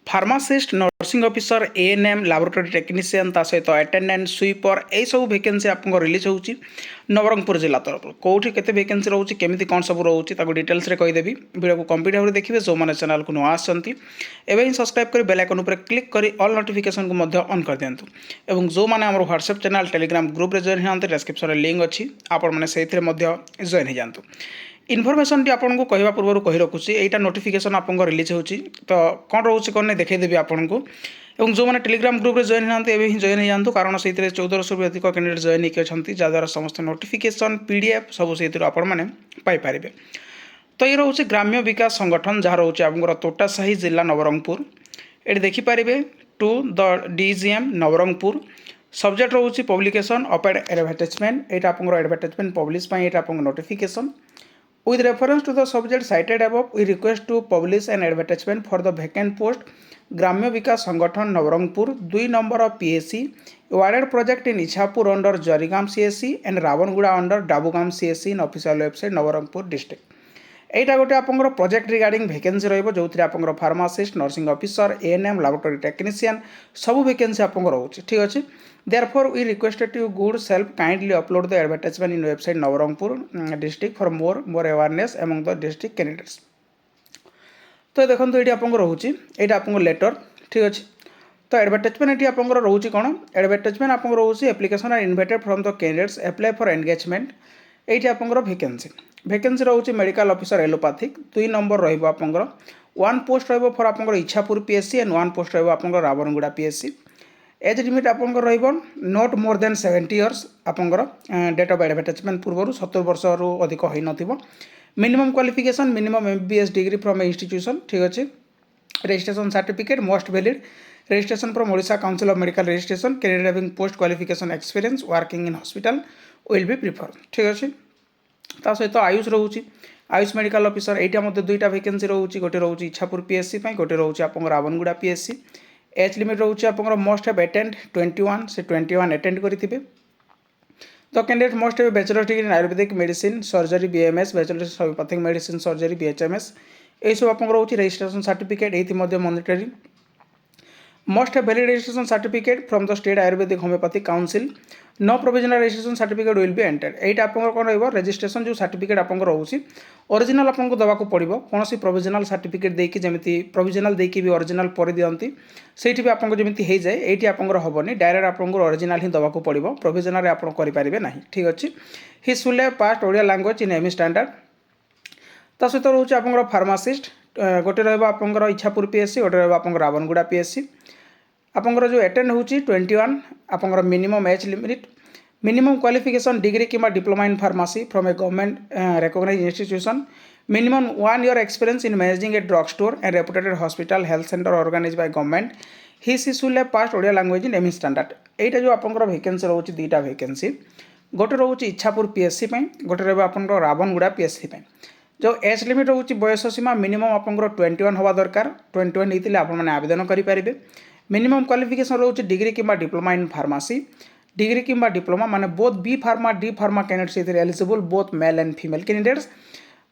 Pharmacist nursing officer ANM laboratory technician ता सहित attendant sweeper यही सब वैकेंसी आपको रिलीज होची नवरंगपुर जिला तरफ कौटी केते वैकेंसी रोचे केमिति कौन सब रोचे ताको डिटेल्स रे कहिदेबी वीडियो को कंप्लीट भाव देखिए जो मैंने चैनल को नुआ आसछंती एबे ही सब्सक्राइब कर बेल आइकन ऊपर क्लिक करी ऑल नोटिफिकेशन को मध्य ऑन कर दियंतु एवं जो माने हमर व्हाट्सएप चैनल टेलीग्राम ग्रुप रे जॉइन हांते डिस्क्रिप्शन रे लिंक अछि आपण माने सेथिरे मध्य जॉइन हे जानतु इनफर्मेशन टी आपको कहवा पूर्व कही रखुच्छी यहाँ नोटिफिकेशन आपको रिलीज होची तो कौन रोचे कौन नहीं देखदेवी आपको और जो मैंने टेलीग्राम ग्रुप रे जॉइन होते हैं ही जॉइन हो जातु कारण से 1400 भी अधिक कैंडिडेट जॉइन होकर अच्छा जहाँद्वारा समस्त नोटिफिकेशन पीडीएफ सब से आपरे तो ये रोचे ग्राम्य विकास संगठन जहाँ रोचे आपंकर तोटासाही जिला नवरंगपुर ये देखिपारे to the DGM Nabarangpur subject रोचे पब्लिकेशन अपेड एडवर्टाइजमेंट यहाँ आपंकर एडवर्टाइजमेंट पब्लिश यहाँ आप notification with reference to the subject cited above we request to publish an advertisement for the vacant post Gramya Vikas Sangathan Nabarangpur 2 number of PSC awarded project in Ichhapur under Jarigam CSC and Rabanaguda under Dabugam CSC in official website Nabarangpur district एटा गोटे आपंकर project regarding vacancy रहिबो जोथि आपंकर pharmacist nursing officer ANM laboratory technician सब vacancy आपंकर होछि ठीक अछि therefore we requested you good self kindly upload the advertisement in website Nabarangpur district for more awareness among the district candidates तो देखो ये आपंकर होछि एटा आपंकर लेटर ठीक अछि तो एडवर्टाइजमेंट ये आपंकर रोछि कोन एडवर्टाइजमेंट आपंकर रोछि application are invited from the candidates apply for engagement एटी आपंकर वैकेंसी रोचे मेडिकल ऑफिसर एलोपैथिक 2 नंबर रहिबो आपंकर 1 पोस्ट रहिबो फॉर आपंकर इछापुर पीएससी एंड 1 पोस्ट रहिबो आपंकर रावणगुड़ा पीएससी एज लिमिट आपंकर रहिबो नॉट मोर देन 70 इयर्स आपंकर डेट ऑफ एडवर्टाइजमेंट पूर्व 70 वर्ष रु अधिक होई नथिबो minimum qualification minimum MBBS degree from institution ठीक अछि registration certificate most valid registration from Odisha Council of Medical Registration candidate having post qualification experience working in hospital will be preferred ठीक अछि ता सहित आयुष रोचे आयुष मेडिकल ऑफिसर एटा मध्य दुईटा vacancy रोचे गोटे रोचे इछापुर पीएससी गोटे रोचे आप रावणगुड़ा पीएससी एज लिमिट रोचे आप मस्ट हैव अटेंड 21 से 21 अटेंड करेंगे the candidate must have bachelor degree in Ayurvedic medicine surgery BMS bachelor homeopathic medicine surgery BHMS यही सब आप रोचे रजिस्ट्रेशन सर्टिफिकेट ये monetary must have valid registration certificate from the state ayurvedic homeopathic council no provisional registration certificate will be entered एटा आपंकर कोन रहइबो registration जो certificate आपंकर रहउची original आपंको दबाको पड़िबो कोनोसी provisional certificate देकी जेमिति provisional देकी भी ओरिजिनल परि दियंती सेठी भी आपंको जेमिति हे जाय एठी आपंकर होबनी डायरेक्ट आपंकर ओरिजिनल ही दबाको पड़िबो प्रोविजनल रे आपन करि परिबे नाही ठीक अछि ही should have passed Odia language in ME standard ता सहित रहउची आपंकर फार्मासिस्ट गोटे रहइबो आपंकर इछापुर पीएससी गोटे रहइबो आपंकर रावणगुड़ा पीएससी आपंकर जो अटेंड होची 21 आपंकर minimum age limit minimum qualification degree किंबा diploma in pharmacy from a government recognised institution minimum 1 year experience in managing a drug store and reputed hospital health centre organised by government he should have passed Odia language in ME standard एटा जो आपंकर vacancy रोची दीटा vacancy गोटे रोची इछापुर PSC गोटे रहबो आपंकर रावणगुड़ा PSC जो age limit रोची बयस सीमा minimum आपंकर 21 हवा दरकार 21 हेतिले आपण माने आवेदन करि परिबे मिनिमम क्वालिफिकेशन रोचे डिग्री किंबा डिप्लोमा इन फार्मेसी डिग्री किंबा डिप्लोमा माने both B pharma D pharma candidates इधर eligible both male and female candidates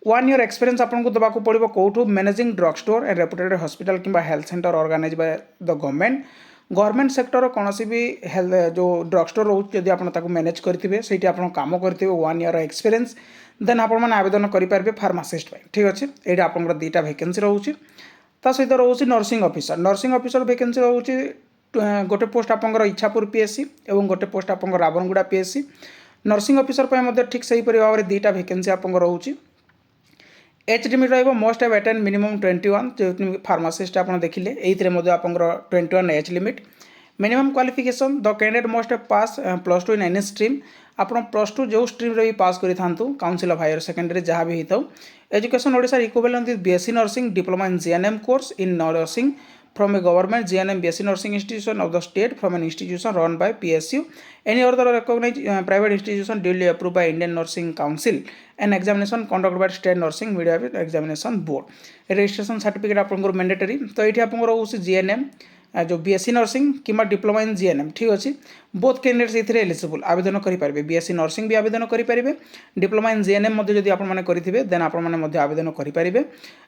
1 year experience आपको दबाको पड़ो कौटू managing drug store and reputed hospital किंबा health centre organise by the government sector कौन भी हेल्थ जो ड्रग स्टोर रोचे जदि आप मैनेज करेंगे से काम करेंगे 1 year एक्सपीरियंस देन आप आवेदन करेंगे फार्मासिस्ट ठीक अच्छे ये आप दुईटा वैकेंसी रोचे ता सहित रोचे नर्सिंग ऑफिसर वैकेंसी रोचे गोटे पोस्ट आपंकर इछापुर पीएससी और गोटे पोस्ट आपंकर रावणगुड़ा पीएससी नर्सिंग ऑफिसर ठीक से भाव में दुईटा वैकेंसी आपंकर रोचे एज लिमिट रहिबो मोस्ट हैव अटेंड मिनिमम 21 जो फार्मासिस्ट आप देखिले एइथरे मध्ये आपंकर 21 age limit minimum qualification the candidate most have pass +2 in any stream आपण +2 जो स्ट्रीम रे भी पास करि थांतु काउंसिल ऑफ हायर सेकेंडरी जहाँ भी होता education Odisha equivalent with BSc nursing diploma in GNM course in nursing from a government GNM BSc nursing institution of the state from an institution run by PSU any other recognised private institution duly approved by Indian nursing council and examination conducted by state nursing media examination board registration certificate आपंकर mandatory तो ये आपंकर GNM जो BSc nursing कि diploma in GNM ठीक अच्छे both candidates ये eligible आवेदन करेंगे बीएससी नर्सिंग भी आवेदन करेंगे डिप्लोमा इन जीएनएम जब आपने करेंगे देन आपने आवेदन करेंगे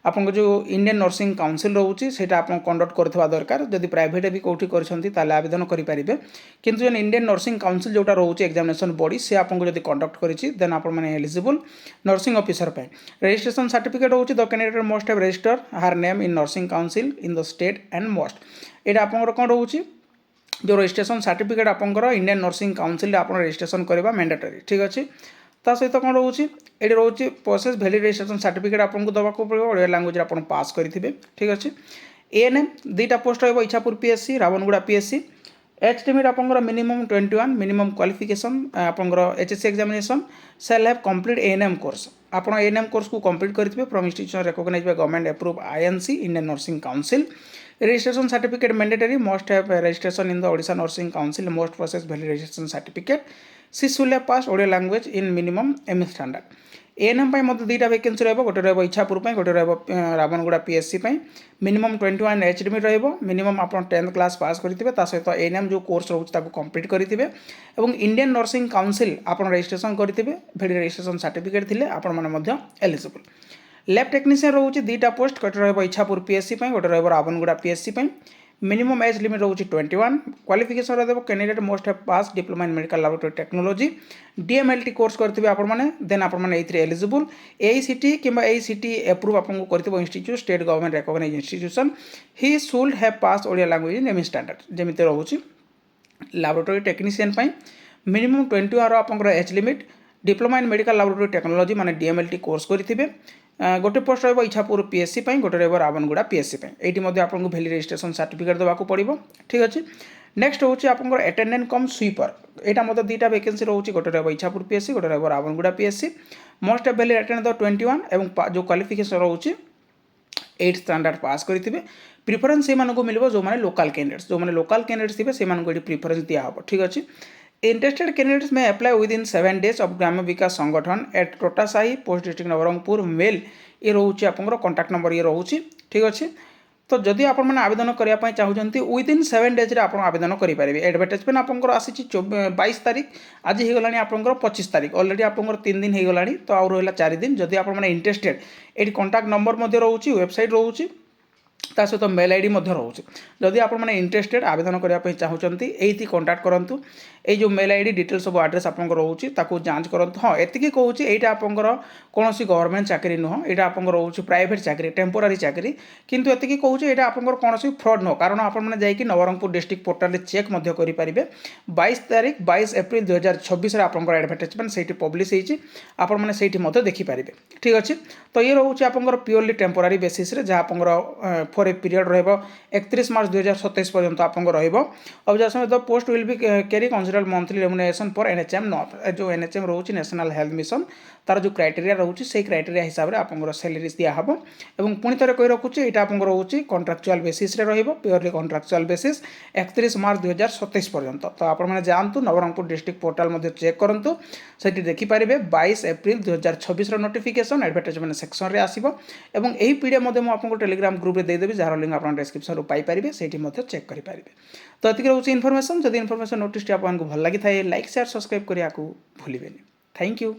आपको जो इंडियन नर्सिंग काउंसिल रोचे से कंडक्ट करवा दरकार जदि प्राइवेट भी कौटी कर आवेदन करेंगे किंतु जो इंडियन नर्सिंग काउंसिल जोटा रोचे एग्जामिनेशन बॉडी से आपको जब कंडक्ट करें देन आपने एलिजिबल नर्सिंग ऑफिसर पे रजिस्ट्रेशन सर्टिफिकेट होची the candidate must have register her name in nursing council in the state and must यहाँ आपंकर कौन रोचे जो रजिस्ट्रेशन सर्टिफिकेट आपंकर इंडियन नर्सिंग काउंसिल आप रजिस्ट्रेशन करवा मैंडेटरी ठीक अच्छे ता सहित कौन रोचे ये रोचे प्रोसेस वैलिड रजिस्ट्रेशन सर्टिफिकेट आपको दवाक पड़ो ओडिया लैंग्वेज आप पास करेंगे ठीक अच्छे एएनएम दुईटा पोस्ट रहा Ichhapur PSC Rabanaguda PSC age limit आपंकर मिनिमम 21 मिनिमम क्वालिफिकेशन आपंकर HSC examination shall have complete ANM course आप एएनएम कोर्स को कंप्लीट करेंगे from institution recognised by government approve INC Indian nursing council registration certificate mandatory must have registration in the Odisha nursing council must process valid registration certificate she should have pass Odia language in minimum MA standard ANM दुईटा vacancy रहा गोटे रहा इच्छापुर गोटे रहा रावणगुड़ा PSC minimum 21 age limit minimum आप 10th class pass करेंगे सहित ANM जो कोर्स रोचे कंप्लीट करेंगे और इंडियन नर्सिंग काउंसिल आप रजिस्ट्रेशन करेंगे वैलिड रजिस्ट्रेशन सर्टिफिकेट थे आपण एलिजिबल लैब टेक्नीशियन रोचे दुईटा पोस्ट गोटे रहा इच्छापुर पीएससी गोटे रहा रावणगुड़ा पीएससी मिनिमम एज लिमिट रोचे 21 क्वालिफिकेशन रहा candidate must have pass diploma in medical laboratory technology DMLT course करते आपने देन आपने एलिजिबल एसीटी कि एसीटी अप्रूव आपको कर institute state government recognised institution he should have pass Odia language in MA standard जमी रोचे लैबोरेटरी टेक्नीशियन मिनिमम 20 आप age limit diploma in medical laboratory technology माने डीएमएलटी कोर्स करेंगे गोटे पोस्ट रहा इच्छापुर पीएससी गोटे रहा रावणगुड़ा पीएससी ये आपको वैलिड रजिस्ट्रेशन सर्टिफिकेट देवाक पड़ो ठीक अच्छे नेक्स्ट हूँ आपको अटेंडेंट कम स्वीपर यहाँ दुईटा वैकेंसी रोचे गोटे रहा इच्छापुर पीएससी गोटे रहा रावणगुड़ा PSC must have valid attend the 21 और जो क्वालिफिकेशन रोचे 8th स्टैंडर्ड पास करेंगे प्रिफरेन्स से मिले जो मैंने लोकल कैंडिडेट्स जो मैंने लोकल कैंडिडेट्स थे से प्रिफरेन्स दिहब ठीक अच्छे interested candidates may apply within 7 days of Gramya Vikas Sangathan at Totasahi post district Nabarangpur mail ये रोचे आप कंटाक्ट नंबर ये रोचे ठीक अच्छे तो जदि आप आवेदन करने चाहते विद इन 7 days आप आवेदन करेंगे एडवर्टाइजमेंट आपंकर आसी 22 तारीख आज होगा आपंकर 25 तारीख अलरेडी आपंकर 3 दिन होगा तो आउ रहा 4 दिन जदि आप इंटरेस्टेड ये कंटाक्ट नंबर रोचे वेबसाइट रोचे ता सहित मेल आईडी रोचे जदि आप इंटरेस्टेड आवेदन करने चाहते ये कंटाक्ट करूँ ये जो मेल आईडी डिटेल्स सब एड्रेस आप रोचे जांच करूँ हाँ एति कहूँ यहाँ आपंकर कौन गवर्नमेंट चाकरी नुह यहाँ आप रोचे प्राइवेट चाकरी टेम्पोरारी चाकरी किंतु एति कहूँ यहाँ आपंकर कौन फ्रड नुह कारण आपने नवरंगपुर डिस्ट्रिक्ट पोर्टाल चेक करेंगे 22 तारीख 22 एप्रिल 2026 आपंकर एडवर्टाइजमेंट से पब्लिश होती आपने से देखिपारे ठीक अच्छे तो ये रोचे आपंकर प्योरली टेम्पोरारी बेसीस जहाँ आपंकर फॉर ए पीरियड रहा 31 मार्च 2027 पर्यंत आपको रही the post will be carry consider monthly remuneration for NHM north जो एनएचएम रोचे नेशनल हेल्थ मिशन तार जो क्राइटेरिया रोचे से क्राइटेरिया हिसाब से आपको सैलरीज दिहब और पुणी थे कही रखुचे यहाँ आपको रोचे contractual basis purely contractual basis 31 मार्च 2027 पर्यंत तो आपने जातु नवरंगपुर डिस्ट्रिक्ट पोर्टाल चेक करूँ से देखिपारे 22 एप्रिल 2026 नोटिफिकेशन एडवर्टाइजमेंट सेक्शन में आसो और यही पीडीएफ आपको टेलीग्राम ग्रुप में देदेवि जार लिंक आप डिस्क्रिप्शन पाइपर से चेक करेंगे तो ये रोचे इनफर्मेशन जब इनफर्मेशन नोटिस आपको भल लगी था लाइक शेयर सब्सक्राइब करने को भूलें थैंक यू।